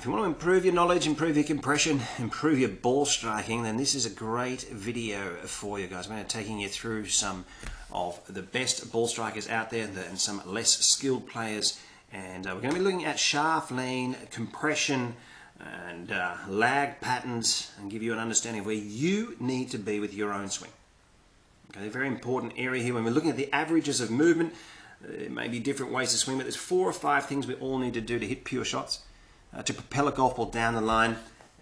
you want to improve your knowledge, improve your compression, improve your ball striking, then this is a great video for you guys. I'm going to be taking you through some of the best ball strikers out there and some less skilled players. And we're going to be looking at shaft lean, compression, and lag patterns, and give you an understanding of where you need to be with your own swing. Okay, a very important area here when we're looking at the averages of movement. There may be different ways to swing, but there's 4 or 5 things we all need to do to hit pure shots, to propel a golf ball down the line,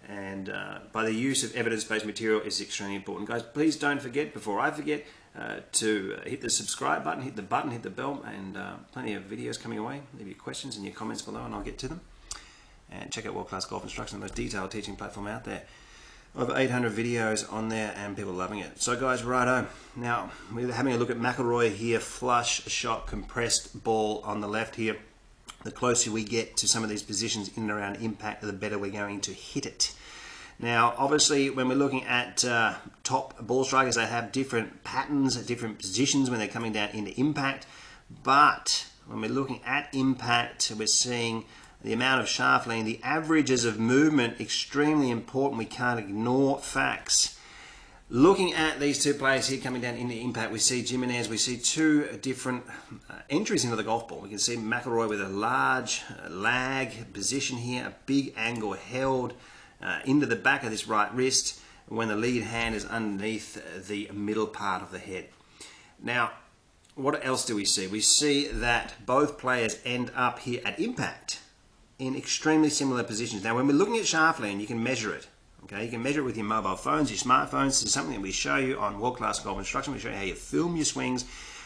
and by the use of evidence-based material is extremely important. Guys, please don't forget, before I forget, to hit the subscribe button, hit the bell, and plenty of videos coming away. Leave your questions and your comments below and I'll get to them. And check out World Class Golf Instruction, the most detailed teaching platform out there. Over 800 videos on there and people loving it. So guys, righto. Now, we're having a look at McIlroy here, flush shot, compressed ball on the left here. The closer we get to some of these positions in and around impact, the better we're going to hit it. Now, obviously, when we're looking at top ball strikers, they have different patterns, different positions when they're coming down into impact. But when we're looking at impact, we're seeing the amount of shaft lean, the averages of movement, extremely important. We can't ignore facts. Looking at these two players here coming down into impact, we see Jimenez, we see 2 different entries into the golf ball. We can see McIlroy with a large lag position here, a big angle held into the back of this right wrist when the lead hand is underneath the middle part of the head. Now, what else do we see? We see that both players end up here at impact in extremely similar positions. Now, when we're looking at shaft lean, you can measure it. Okay, you can measure it with your mobile phones, your smartphones. This is something that we show you on World Class Golf Instruction. We show you how you film your swings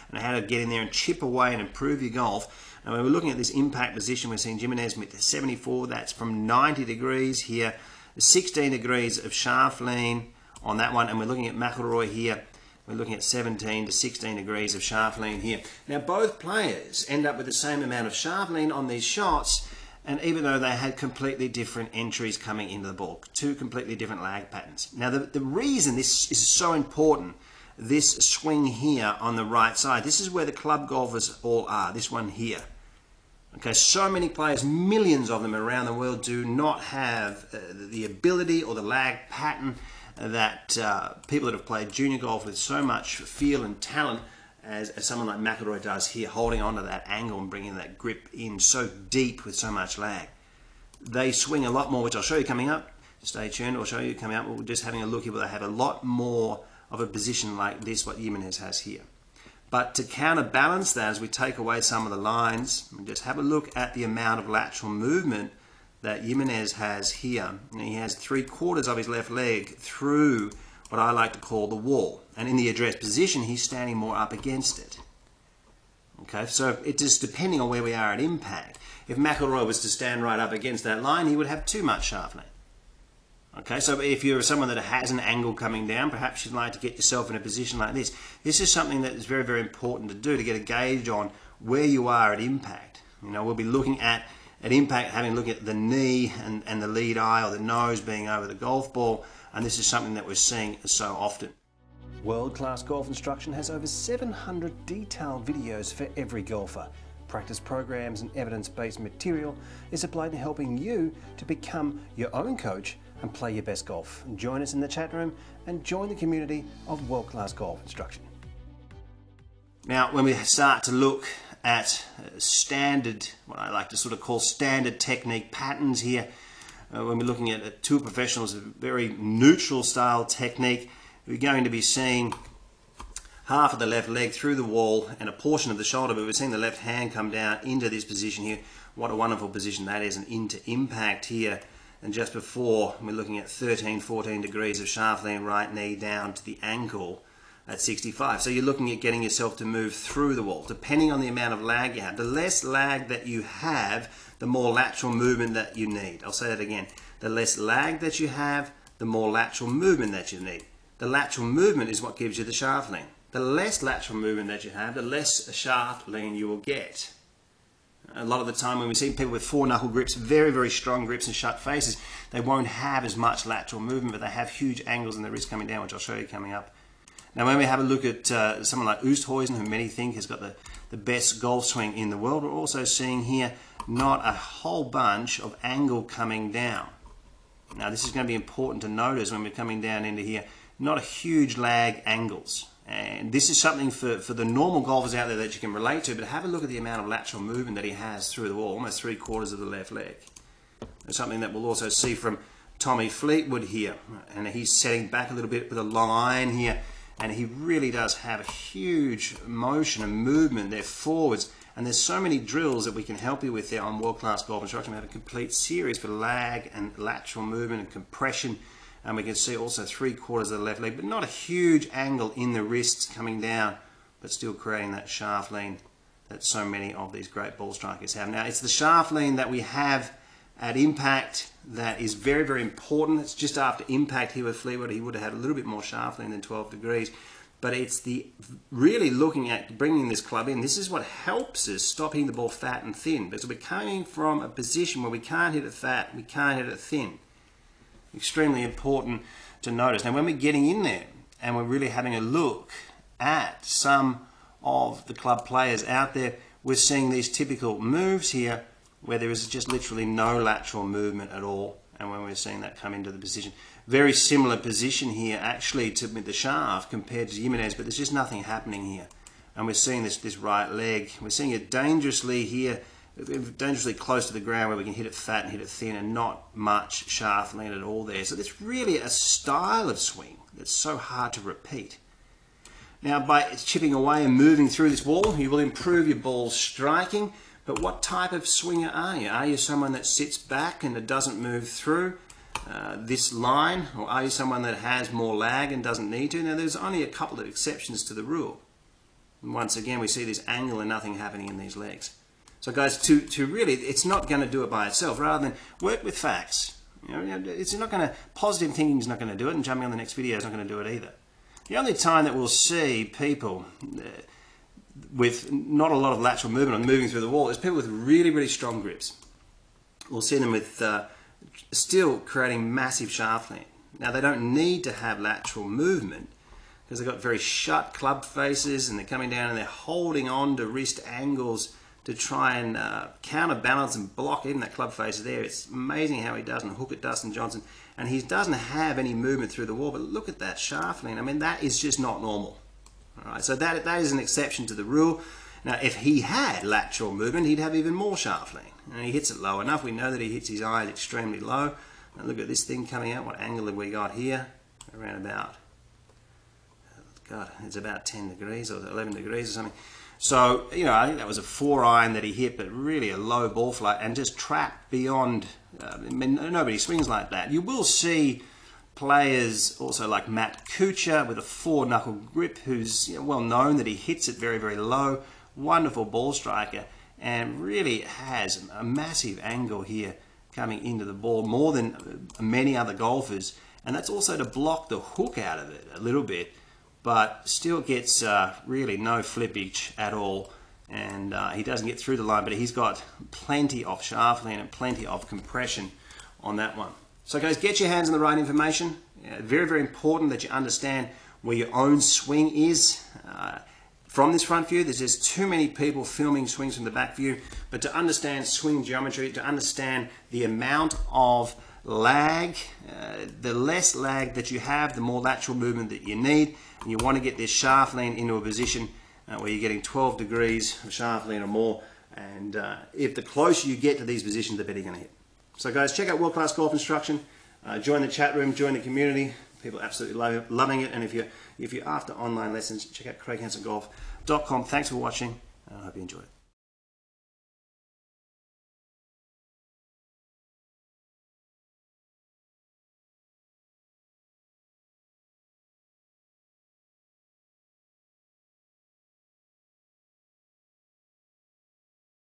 and how to get in there and chip away and improve your golf. And when we're looking at this impact position, we're seeing Jimenez with 74. That's from 90 degrees here, 16 degrees of shaft lean on that one. And we're looking at McIlroy here. We're looking at 17 to 16 degrees of shaft lean here. Now, both players end up with the same amount of shaft lean on these shots, and even though they had completely different entries coming into the ball, 2 completely different lag patterns. Now, the reason this is so important, this swing here on the right side, this is where the club golfers all are, this one here. Okay, so many players, millions of them around the world, do not have the ability or the lag pattern that people that have played junior golf with so much feel and talent as someone like McIlroy does here, holding onto that angle and bringing that grip in so deep with so much lag. They swing a lot more, which I'll show you coming up. Stay tuned, I'll show you coming up. We're just having a look here where they have a lot more of a position like this, what Jimenez has here. But to counterbalance that, as we take away some of the lines, we just have a look at the amount of lateral movement that Jimenez has here. And he has 3/4 of his left leg through what I like to call the wall. And in the address position, he's standing more up against it. Okay, so it's just depending on where we are at impact. If McIlroy was to stand right up against that line, he would have too much shaft lean. Okay, so if you're someone that has an angle coming down, perhaps you'd like to get yourself in a position like this. This is something that is very, very important to do to get a gauge on where you are at impact. You know, we'll be looking at impact, having a look at the knee and the lead eye or the nose being over the golf ball. And this is something that we're seeing so often. World Class Golf Instruction has over 700 detailed videos for every golfer. Practice programs and evidence-based material is applied to helping you to become your own coach and play your best golf. Join us in the chat room and join the community of World Class Golf Instruction. Now, when we start to look at standard, what I like to sort of call standard technique patterns here, when we're looking at tour professionals, a very neutral style technique, we're going to be seeing half of the left leg through the wall and a portion of the shoulder, but we're seeing the left hand come down into this position here. What a wonderful position that is, and into impact here. And just before, we're looking at 13, 14 degrees of shaft lean, right knee down to the ankle at 65. So you're looking at getting yourself to move through the wall, depending on the amount of lag you have. The less lag that you have, the more lateral movement that you need. I'll say that again. The less lag that you have, the more lateral movement that you need. The lateral movement is what gives you the shaft lean. The less lateral movement that you have, the less shaft lean you will get. A lot of the time when we see people with 4-knuckle grips, very, very strong grips and shut faces, they won't have as much lateral movement, but they have huge angles in the wrist coming down, which I'll show you coming up. Now, when we have a look at someone like Oosthuizen, who many think has got the best golf swing in the world, we're also seeing here not a whole bunch of angle coming down. Now this is going to be important to notice when we're coming down into here, not a huge lag angles. And this is something for the normal golfers out there that you can relate to, but have a look at the amount of lateral movement that he has through the wall, almost 3/4 of the left leg. It's something that we'll also see from Tommy Fleetwood here, and he's setting back a little bit with a long iron here, and he really does have a huge motion and movement there forwards. And there's so many drills that we can help you with there on World Class Golf Instruction. We have a complete series for lag and lateral movement and compression. And we can see also 3/4 of the left leg, but not a huge angle in the wrists coming down, but still creating that shaft lean that so many of these great ball strikers have. Now, it's the shaft lean that we have at impact that is very, very important. It's just after impact here with Fleetwood, he would have had a little bit more shaft lean than 12 degrees. But it's the really looking at bringing this club in. This is what helps us stop hitting the ball fat and thin, because we're coming from a position where we can't hit it fat, we can't hit it thin. Extremely important to notice. Now when we're getting in there and we're really having a look at some of the club players out there, we're seeing these typical moves here where there is just literally no lateral movement at all. And when we're seeing that come into the position, very similar position here actually to the shaft compared to Jimenez, but there's just nothing happening here. And we're seeing this right leg, we're seeing it dangerously here, dangerously close to the ground where we can hit it fat and hit it thin, and not much shaft lean at all there. So it's really a style of swing that's so hard to repeat. Now by chipping away and moving through this wall, you will improve your ball striking. But what type of swinger are you? Are you someone that sits back and it doesn't move through this line? Or are you someone that has more lag and doesn't need to? Now there's only a couple of exceptions to the rule. And once again we see this angle and nothing happening in these legs. So guys, to really, it's not going to do it by itself. Rather than work with facts. You know, it's not going to, positive thinking is not going to do it, and jumping on the next video is not going to do it either. The only time that we'll see people with not a lot of lateral movement on moving through the wall is people with really, really strong grips. We'll see them with still creating massive shaft lean. Now they don't need to have lateral movement because they've got very shut club faces and they're coming down and they're holding on to wrist angles to try and counterbalance and block in that club face there. It's amazing how he does and hook at Dustin Johnson, and he doesn't have any movement through the wall, but look at that shaft lean. I mean, that is just not normal. All right, so that is an exception to the rule. Now if he had lateral movement, he'd have even more shaft lean, and he hits it low enough. We know that he hits his eyes extremely low. Now look at this thing coming out. What angle have we got here? Around about, God, it's about 10 degrees or 11 degrees or something. So, you know, I think that was a 4-iron that he hit, but really a low ball flight and just trapped beyond. I mean, nobody swings like that. You will see players also like Matt Kuchar with a 4-knuckle grip, who's, you know, well known that he hits it very, very low. Wonderful ball striker, and really has a massive angle here coming into the ball, more than many other golfers. And that's also to block the hook out of it a little bit, but still gets really no flippage at all, and he doesn't get through the line, but he's got plenty of shaft lean and plenty of compression on that one. So guys, get your hands on the right information. Very, very important that you understand where your own swing is. From this front view, there's just too many people filming swings from the back view, but to understand swing geometry, to understand the amount of lag, the less lag that you have, the more lateral movement that you need. And you want to get this shaft lean into a position where you're getting 12 degrees of shaft lean or more, and if the closer you get to these positions, the better you're going to hit. So guys, check out World Class Golf Instruction, join the chat room, join the community. People absolutely loving it, and if you're after online lessons, check out CraigHansonGolf.com. Thanks for watching, and I hope you enjoyed it.